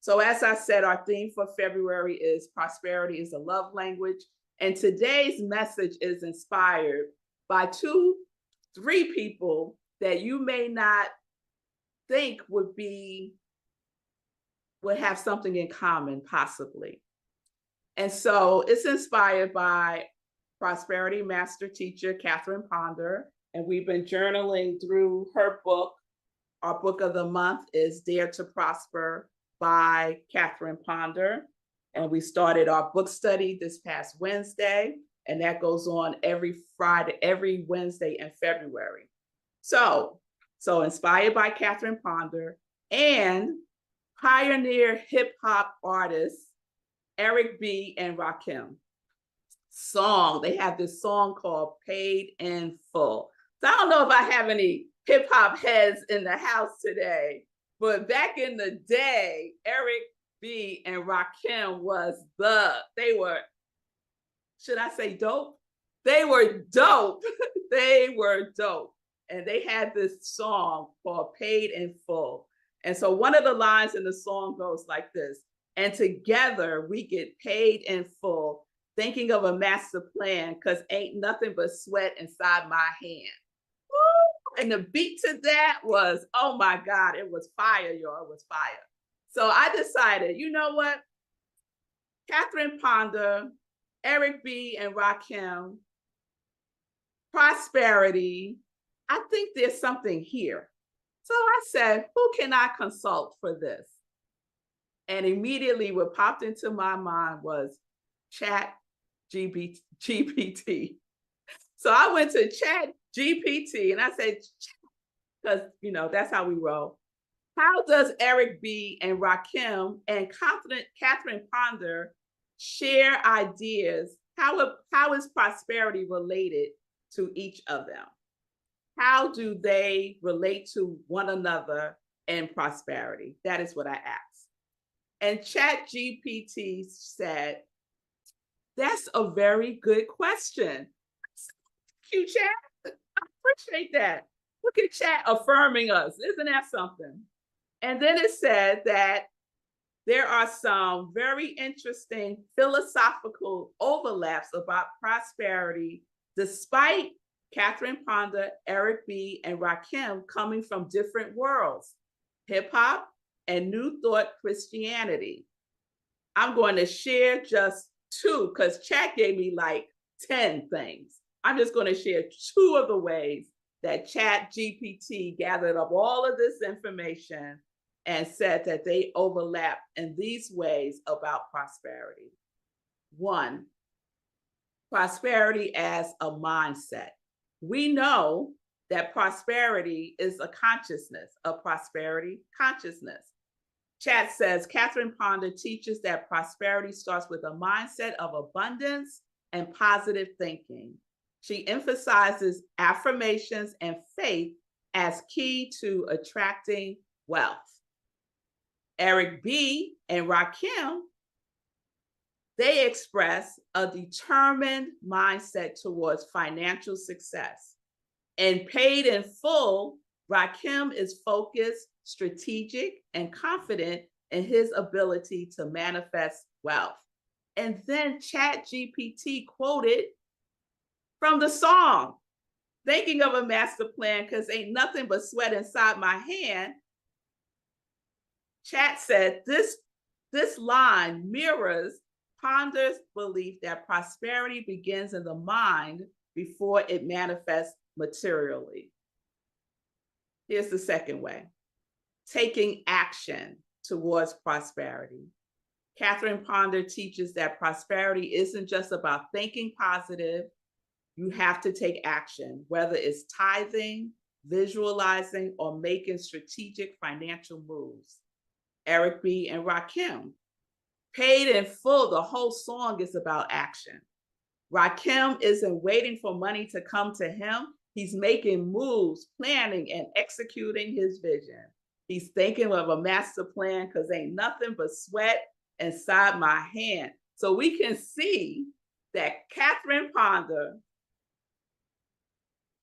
So as I said, our theme for February is prosperity is a love language. And today's message is inspired by three people that you may not think would have something in common, possibly. And so it's inspired by prosperity master teacher Catherine Ponder. And we've been journaling through her book. Our book of the month is Dare to Prosper by Catherine Ponder. And we started our book study this past Wednesday, and that goes on every Friday, every Wednesday in February. So inspired by Catherine Ponder and pioneer hip hop artists Eric B. and Rakim. They have this song called Paid in Full. So I don't know if I have any hip hop heads in the house today, but back in the day, Eric B. and Rakim they were, should I say dope? They were dope. They were dope. And they had this song called Paid in Full. And so one of the lines in the song goes like this: and together we get paid in full, thinking of a master plan, because ain't nothing but sweat inside my hand. Woo! And the beat to that was, oh my God, it was fire, y'all. It was fire. So I decided, you know what? Catherine Ponder, Eric B. and Rakim, prosperity. I think there's something here. So I said, who can I consult for this? And immediately what popped into my mind was Chat GPT. So I went to Chat GPT and I said, because that's how we roll. How does Eric B. and Rakim and Catherine Ponder share ideas? How is prosperity related to each of them? How do they relate to one another in prosperity? That is what I asked. And Chat GPT said, that's a very good question. Thank you, Chat. I appreciate that. Look at Chat affirming us. Isn't that something? And then it said that there are some very interesting philosophical overlaps about prosperity, despite Catherine Ponder, Eric B., and Rakim coming from different worlds, hip hop and New Thought Christianity. I'm going to share just two because Chat gave me like 10 things. I'm just going to share two of the ways that Chat GPT gathered up all of this information and said that they overlap in these ways about prosperity. One, prosperity as a mindset. We know that prosperity is a consciousness, a prosperity consciousness. Chat says Catherine Ponder teaches that prosperity starts with a mindset of abundance and positive thinking. She emphasizes affirmations and faith as key to attracting wealth. Eric B. and Rakim, they express a determined mindset towards financial success. And Paid in Full, Rakim is focused, strategic, and confident in his ability to manifest wealth. And then Chat GPT quoted from the song, thinking of a master plan, because ain't nothing but sweat inside my hand. Chat said this line mirrors Ponder's belief that prosperity begins in the mind before it manifests materially. Here's the second way: taking action towards prosperity. Catherine Ponder teaches that prosperity isn't just about thinking positive. You have to take action, whether it's tithing, visualizing, or making strategic financial moves. Eric B. and Rakim, Paid in Full, the whole song is about action. Rakim isn't waiting for money to come to him. He's making moves, planning, and executing his vision. He's thinking of a master plan because ain't nothing but sweat inside my hand. So we can see that Catherine Ponder,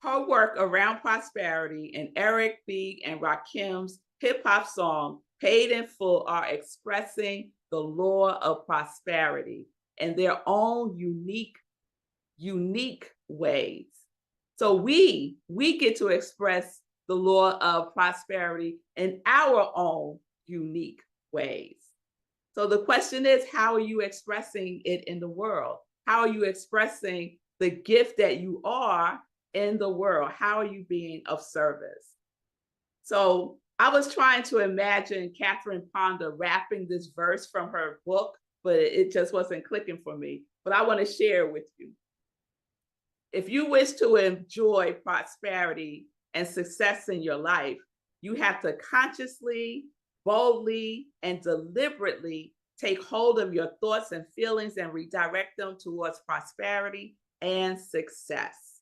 her work around prosperity, and Eric B. and Rakim's hip hop song, paid in full, are expressing the law of prosperity in their own unique ways. So we get to express the law of prosperity in our own unique ways. So the question is, how are you expressing it in the world? How are you expressing the gift that you are in the world? How are you being of service? So I was trying to imagine Catherine Ponder rapping this verse from her book, but it just wasn't clicking for me. But I want to share with you. If you wish to enjoy prosperity and success in your life, you have to consciously, boldly, and deliberately take hold of your thoughts and feelings and redirect them towards prosperity and success.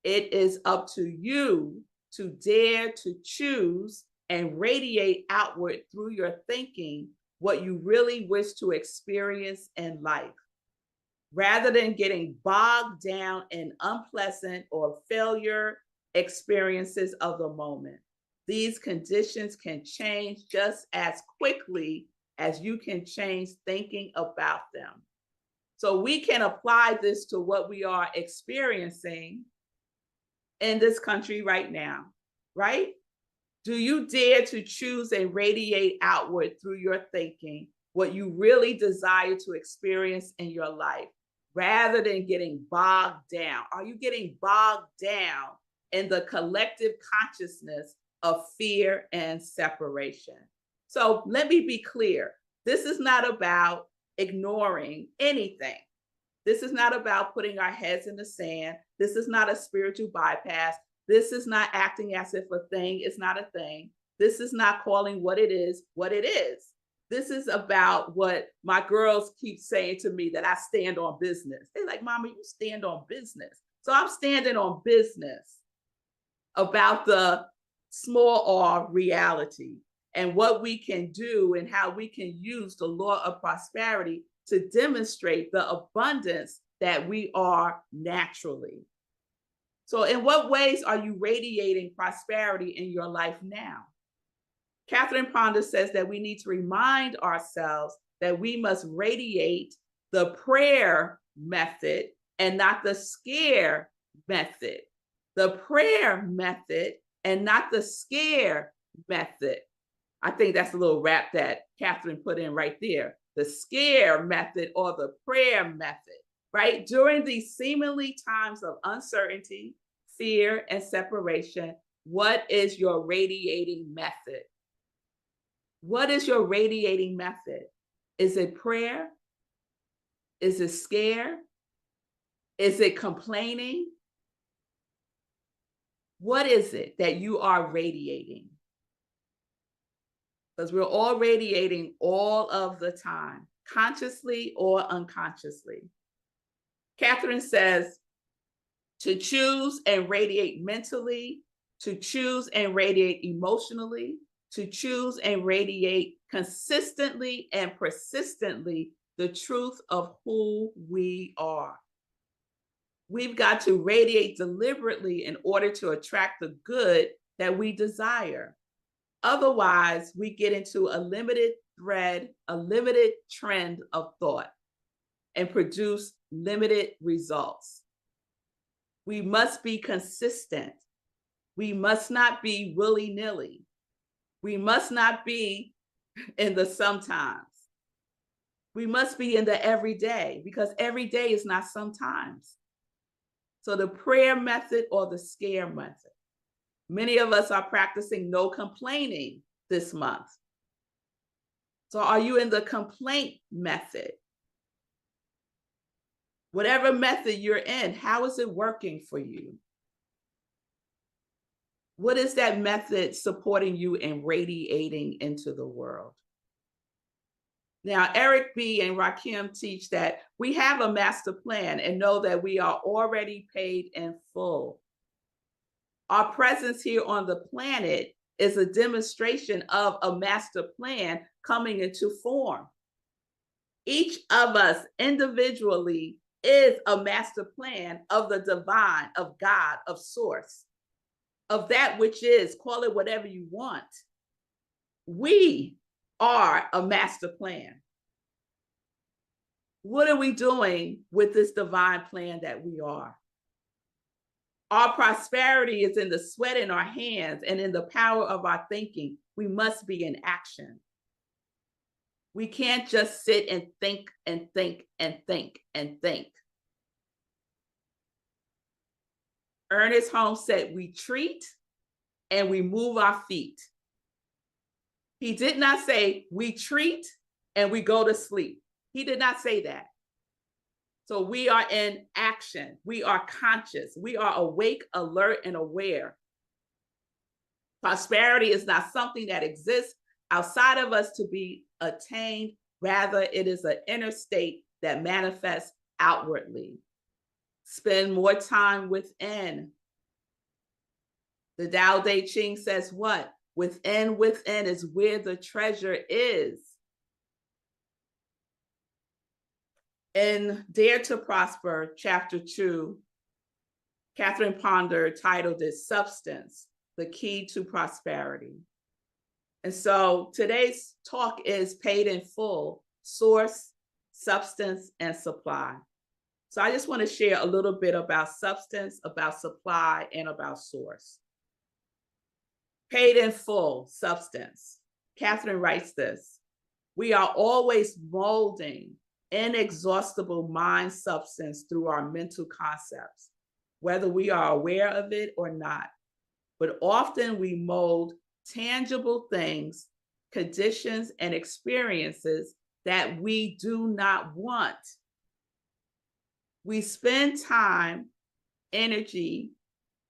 It is up to you to dare to choose and radiate outward through your thinking what you really wish to experience in life. Rather than getting bogged down in unpleasant or failure experiences of the moment, these conditions can change just as quickly as you can change thinking about them. So we can apply this to what we are experiencing in this country right now, right? Do you dare to choose and radiate outward through your thinking what you really desire to experience in your life, rather than getting bogged down? Are you getting bogged down in the collective consciousness of fear and separation? So let me be clear. This is not about ignoring anything. This is not about putting our heads in the sand. This is not a spiritual bypass. This is not acting as if a thing is not a thing. This is not calling what it is what it is. This is about what my girls keep saying to me, that I stand on business. They're like, Mama, you stand on business. So I'm standing on business about the small r reality and what we can do and how we can use the law of prosperity to demonstrate the abundance that we are naturally. So in what ways are you radiating prosperity in your life now? Catherine Ponder says that we need to remind ourselves that we must radiate the prayer method and not the scare method. The prayer method and not the scare method. I think that's a little rap that Catherine put in right there. The scare method or the prayer method, right? During these seemingly times of uncertainty, fear, and separation, what is your radiating method? What is your radiating method? Is it prayer? Is it scare? Is it complaining? What is it that you are radiating? Because we're all radiating all of the time, consciously or unconsciously. Catherine says to choose and radiate mentally, to choose and radiate emotionally, to choose and radiate consistently and persistently the truth of who we are. We've got to radiate deliberately in order to attract the good that we desire. Otherwise, we get into a limited thread, a limited trend of thought, and produce limited results. We must be consistent. We must not be willy-nilly. We must not be in the sometimes. We must be in the everyday, because every day is not sometimes. So the prayer method or the scare method. Many of us are practicing no complaining this month. So are you in the complaint method? Whatever method you're in, how is it working for you? What is that method supporting you and radiating into the world? Now, Eric B. and Rakim teach that we have a master plan and know that we are already paid in full. Our presence here on the planet is a demonstration of a master plan coming into form. Each of us individually is a master plan of the divine, of God, of source, of that which is, call it whatever you want. We are a master plan. What are we doing with this divine plan that we are? Our prosperity is in the sweat in our hands and in the power of our thinking. We must be in action. We can't just sit and think and think and think and think. Ernest Holmes said, we treat and we move our feet. He did not say we treat and we go to sleep. He did not say that. So we are in action. We are conscious. We are awake, alert, and aware. Prosperity is not something that exists outside of us to be attained. Rather, it is an inner state that manifests outwardly. Spend more time within. The Tao Te Ching says what? Within is where the treasure is. In Dare to Prosper, chapter 2, Catherine Ponder titled it Substance, the Key to Prosperity. And so today's talk is paid in full, source, substance, and supply. So I just want to share a little bit about substance, about supply, and about source. Paid in full, substance. Catherine writes this: we are always molding inexhaustible mind substance through our mental concepts, whether we are aware of it or not. But often we mold tangible things, conditions, and experiences that we do not want. We spend time, energy,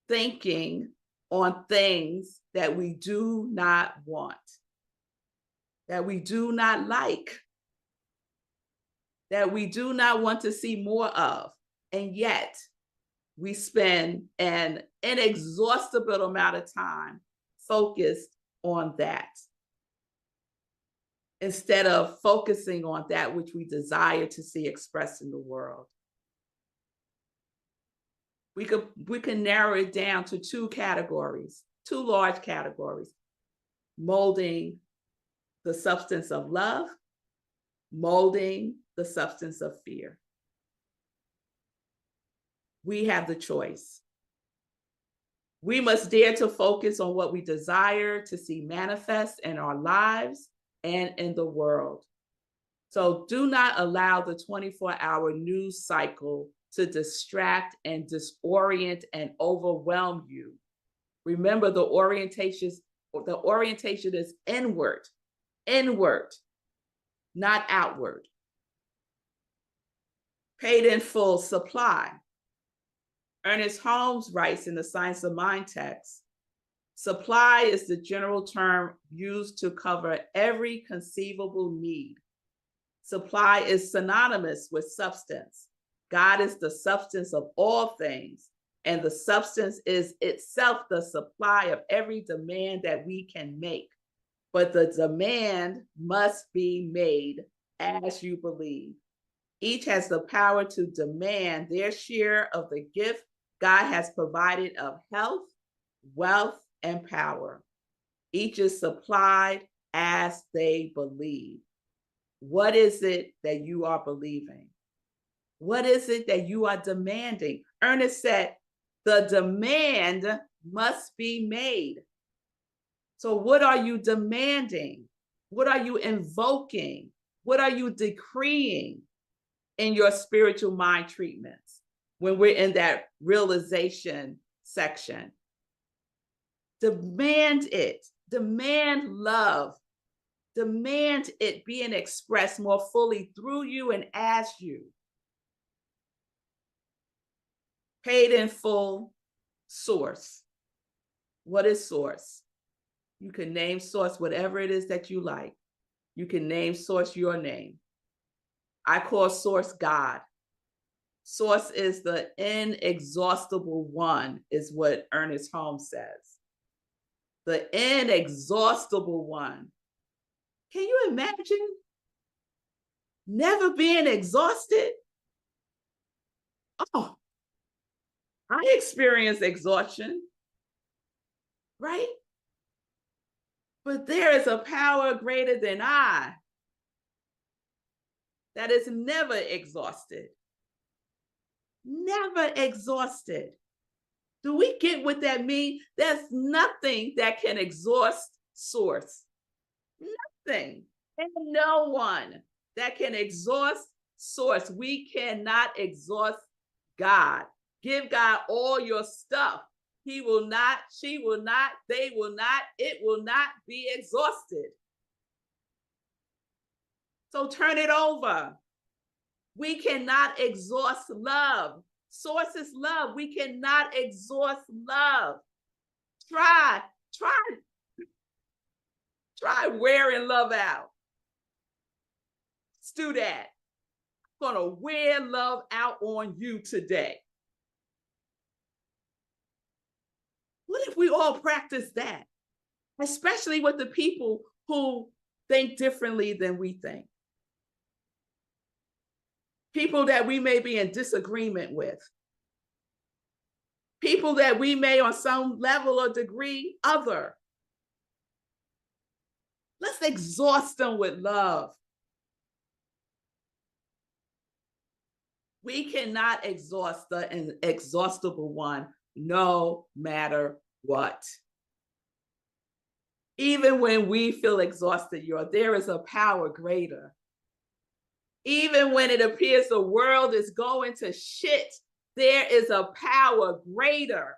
thinking on things that we do not want, that we do not like, that we do not want to see more of. And yet we spend an inexhaustible amount of time focused on that, instead of focusing on that which we desire to see expressed in the world. We can narrow it down to two large categories: molding the substance of love, molding the substance of fear. We have the choice. We must dare to focus on what we desire to see manifest in our lives and in the world. So do not allow the 24-hour news cycle to distract and disorient and overwhelm you. Remember, the orientation is inward, not outward. Paid in full, supply. Ernest Holmes writes in the Science of Mind text, supply is the general term used to cover every conceivable need. Supply is synonymous with substance. God is the substance of all things, and the substance is itself the supply of every demand that we can make. But the demand must be made as you believe. Each has the power to demand their share of the gift God has provided of health, wealth, and power. Each is supplied as they believe. What is it that you are believing? What is it that you are demanding? Ernest said, the demand must be made. So what are you demanding? What are you invoking? What are you decreeing in your spiritual mind treatments when we're in that realization section? Demand it. Demand love. Demand it being expressed more fully through you and as you. Paid in full, source. What is source? You can name source whatever it is that you like. You can name source your name. I call source God. Source is the inexhaustible one, is what Ernest Holmes says. The inexhaustible one. Can you imagine never being exhausted? Oh, I experience exhaustion, right? But there is a power greater than I that is never exhausted. Never exhausted. Do we get what that means? There's nothing that can exhaust source. Nothing. And no one that can exhaust source. We cannot exhaust God. Give God all your stuff. He will not, she will not, they will not, it will not be exhausted. So turn it over. We cannot exhaust love. Source is love. We cannot exhaust love. Try wearing love out. Let's do that. I'm gonna wear love out on you today. What if we all practice that? Especially with the people who think differently than we think. People that we may be in disagreement with. People that we may on some level or degree other. Let's exhaust them with love. We cannot exhaust the inexhaustible one no matter what. Even when we feel exhausted, there is a power greater. Even when it appears the world is going to shit, there is a power greater.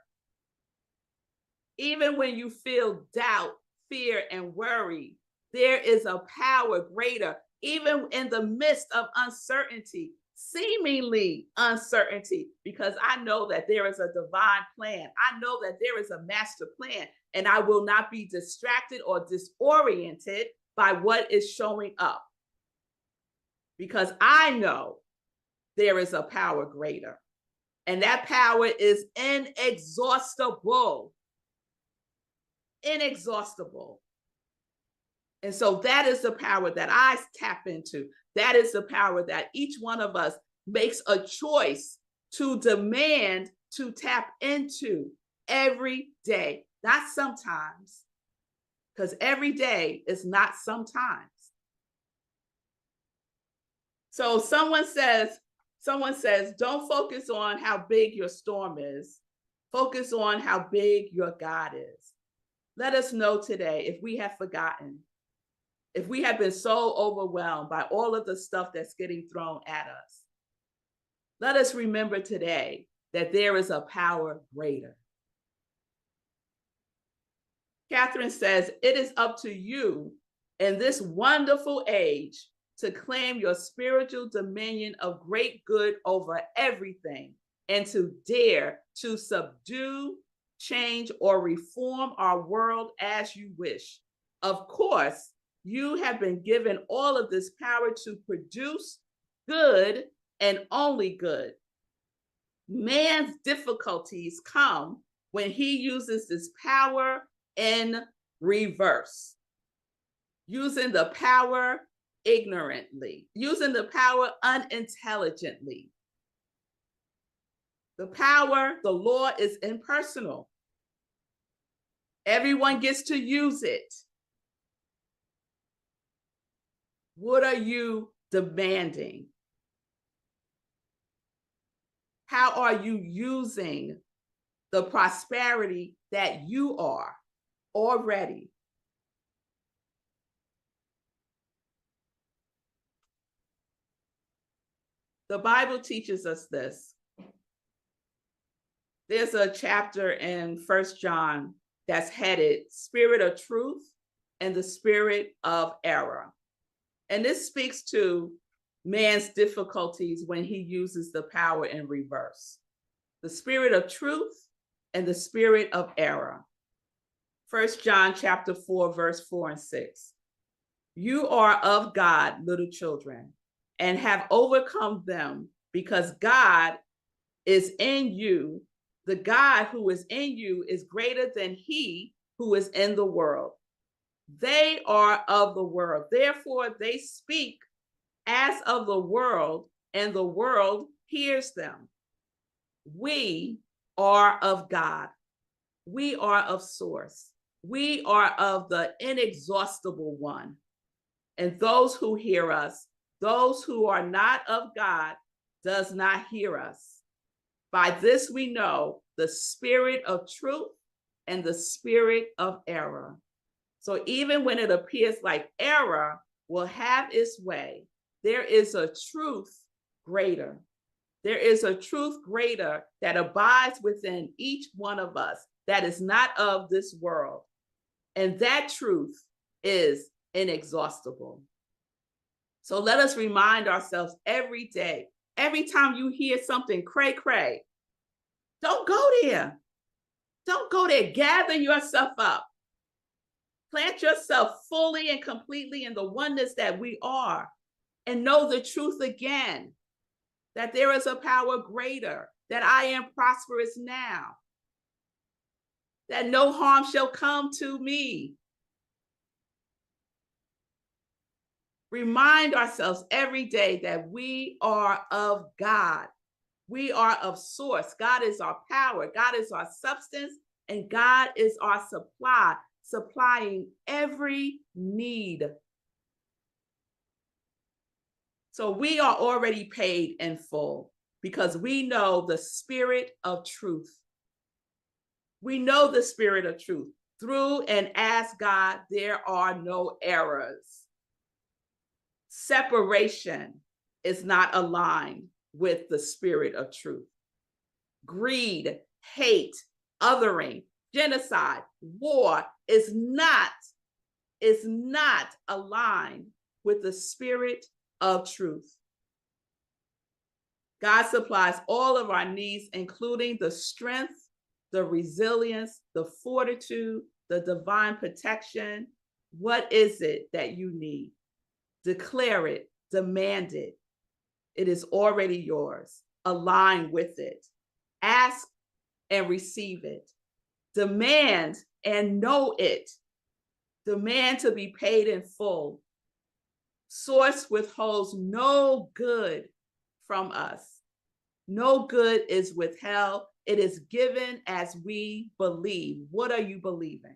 Even when you feel doubt, fear, and worry, there is a power greater. Even in the midst of uncertainty, seemingly uncertainty, because I know that there is a divine plan. I know that there is a master plan, and I will not be distracted or disoriented by what is showing up. Because I know there is a power greater, and that power is inexhaustible. Inexhaustible. And so that is the power that I tap into. That is the power that each one of us makes a choice to demand to tap into every day, not sometimes, because every day is not sometimes. So someone says, don't focus on how big your storm is. Focus on how big your God is. Let us know today if we have forgotten, if we have been so overwhelmed by all of the stuff that's getting thrown at us. Let us remember today that there is a power greater. Catherine says, it is up to you in this wonderful age to claim your spiritual dominion of great good over everything and to dare to subdue, change, or reform our world as you wish. Of course, you have been given all of this power to produce good and only good. Man's difficulties come when he uses this power in reverse, using the power ignorantly, using the power unintelligently. The power, the law is impersonal. Everyone gets to use it. What are you demanding? How are you using the prosperity that you are already? The Bible teaches us this. There's a chapter in 1 John that's headed Spirit of Truth and the Spirit of Error. And this speaks to man's difficulties when he uses the power in reverse. The spirit of truth and the spirit of error. 1 John chapter 4, verse 4 and 6. You are of God, little children, and have overcome them, because God is in you. The God who is in you is greater than he who is in the world. They are of the world. Therefore, they speak as of the world, and the world hears them. We are of God. We are of source. We are of the inexhaustible one. And those who hear us, those who are not of God, does not hear us. By this we know the spirit of truth and the spirit of error. So even when it appears like error will have its way, there is a truth greater. There is a truth greater that abides within each one of us that is not of this world. And that truth is inexhaustible. So let us remind ourselves every day, every time you hear something cray cray, don't go there. Don't go there. Gather yourself up. Plant yourself fully and completely in the oneness that we are, and know the truth again, that there is a power greater, that I am prosperous now, that no harm shall come to me. Remind ourselves every day that we are of God. We are of source. God is our power. God is our substance, and God is our supply, supplying every need. So we are already paid in full because we know the spirit of truth. We know the spirit of truth. Through and as God, there are no errors. Separation is not aligned with the spirit of truth. Greed, hate, othering, genocide, war is not aligned with the spirit of truth. God supplies all of our needs, including the strength, the resilience, the fortitude, the divine protection. What is it that you need? Declare it, demand it. It is already yours. Align with it. Ask and receive it. Demand and know it. Demand to be paid in full. Source withholds no good from us. No good is withheld. It is given as we believe. What are you believing?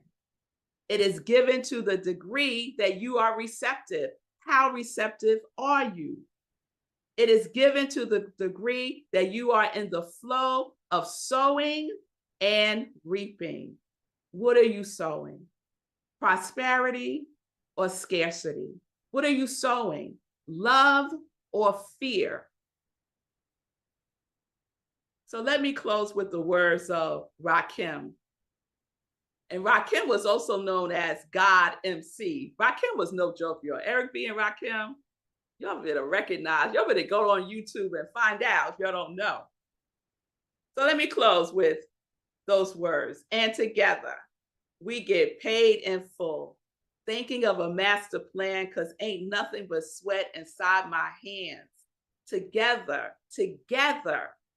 It is given to the degree that you are receptive. How receptive are you? It is given to the degree that you are in the flow of sowing and reaping. What are you sowing? Prosperity or scarcity? What are you sowing? Love or fear? So let me close with the words of Rakim. And Rakim was also known as God MC. Rakim was no joke, y'all. Eric B. and Rakim, y'all better recognize, y'all better go on YouTube and find out if y'all don't know. So let me close with those words. And together, we get paid in full. Thinking of a master plan, because ain't nothing but sweat inside my hands. Together,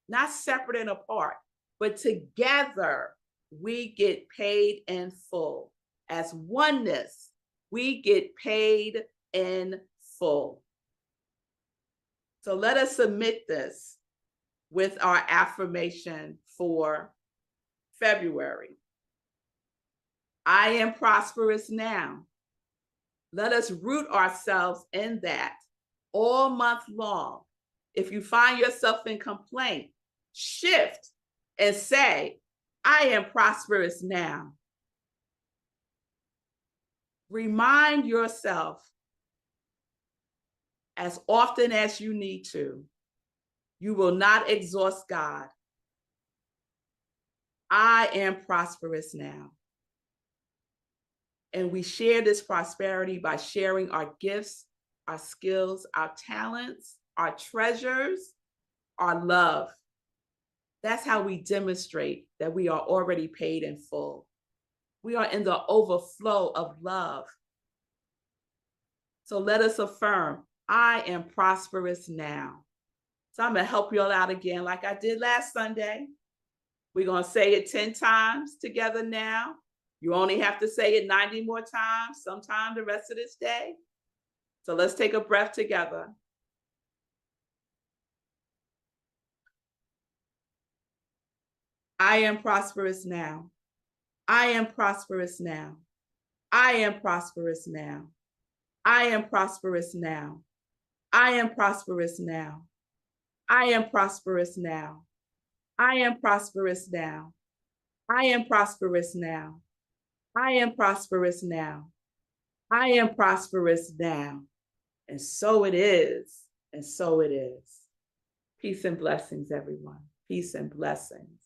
not separate and apart, but together, we get paid in full. As oneness, we get paid in full. So let us submit this with our affirmation for February. I am prosperous now. Let us root ourselves in that all month long. If you find yourself in complaint, shift and say, I am prosperous now. Remind yourself as often as you need to, you will not exhaust God. I am prosperous now. And we share this prosperity by sharing our gifts, our skills, our talents, our treasures, our love. That's how we demonstrate that we are already paid in full. We are in the overflow of love. So let us affirm, I am prosperous now. So I'm going to help you all out again like I did last Sunday. We're going to say it 10 times together now. You only have to say it 90 more times, sometime the rest of this day. So let's take a breath together. I am prosperous now. I am prosperous now. I am prosperous now. I am prosperous now. I am prosperous now. I am prosperous now. I am prosperous now. I am prosperous now. I am prosperous now. I am prosperous now. And so it is. And so it is. Peace and blessings, everyone. Peace and blessings.